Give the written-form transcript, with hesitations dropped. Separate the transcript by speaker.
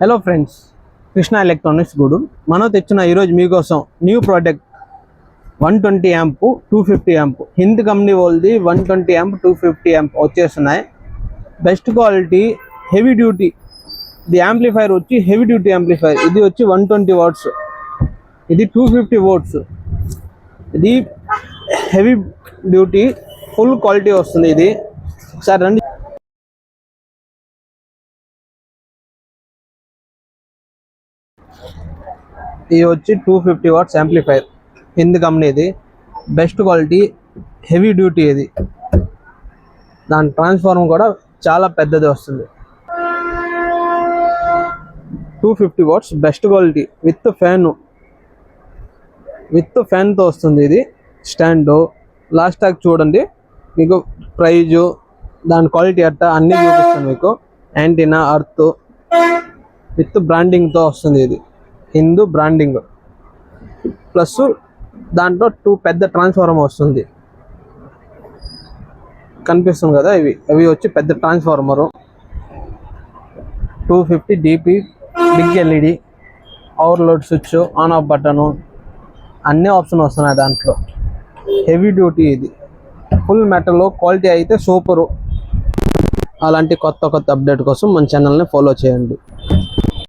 Speaker 1: Hello friends, Krishna electronics గూడు మనం తెచ్చిన ఈరోజు మీకోసం new product 120 amp 250 amp Hind company వాళ్ళది 120 యాంప్ 250 యాంప్ వచ్చేస్తున్నాయి. Best quality heavy duty. ఇది యాంప్లిఫైర్ వచ్చి హెవీ డ్యూటీ యాంప్లిఫైర్. ఇది వచ్చి 120 వాట్స్, ఇది 250 వాట్స్. ఇది హెవీ డ్యూటీ ఫుల్ క్వాలిటీ వస్తుంది. ఇది ఒకసారి రండి. ఇది వచ్చి 250 వాట్స్ యాంప్లిఫైర్, హింద్ కంపెనీది. Best quality heavy duty. ఇది దాని ట్రాన్స్ఫార్మర్ కూడా చాలా పెద్దది వస్తుంది. 250 వాట్స్ బెస్ట్ క్వాలిటీ విత్ ఫ్యాన్తో వస్తుంది. ఇది స్టాండ్ లాస్ట్ టాక్ చూడండి, మీకు ప్రైజు దాని క్వాలిటీ అట్టా అన్నీ చూపిస్తాను మీకు. యాంటీనా అర్త్ విత్ బ్రాండింగ్తో వస్తుంది. ఇది హిందూ బ్రాండింగ్ ప్లస్ దాంట్లో 2 పెద్ద ట్రాన్స్ఫార్మర్ వస్తుంది. కనిపిస్తుంది కదా, ఇవి వచ్చి పెద్ద transformer. 250 DP big LED, overload switch, on off button, అన్ని ఆప్షన్ వస్తున్నాయి దాంట్లో. Heavy duty. ఇది ఫుల్ మెటల్ క్వాలిటీ అయితే సూపరు. అలాంటి కొత్త అప్డేట్ కోసం మన ఛానల్ని ఫాలో చేయండి.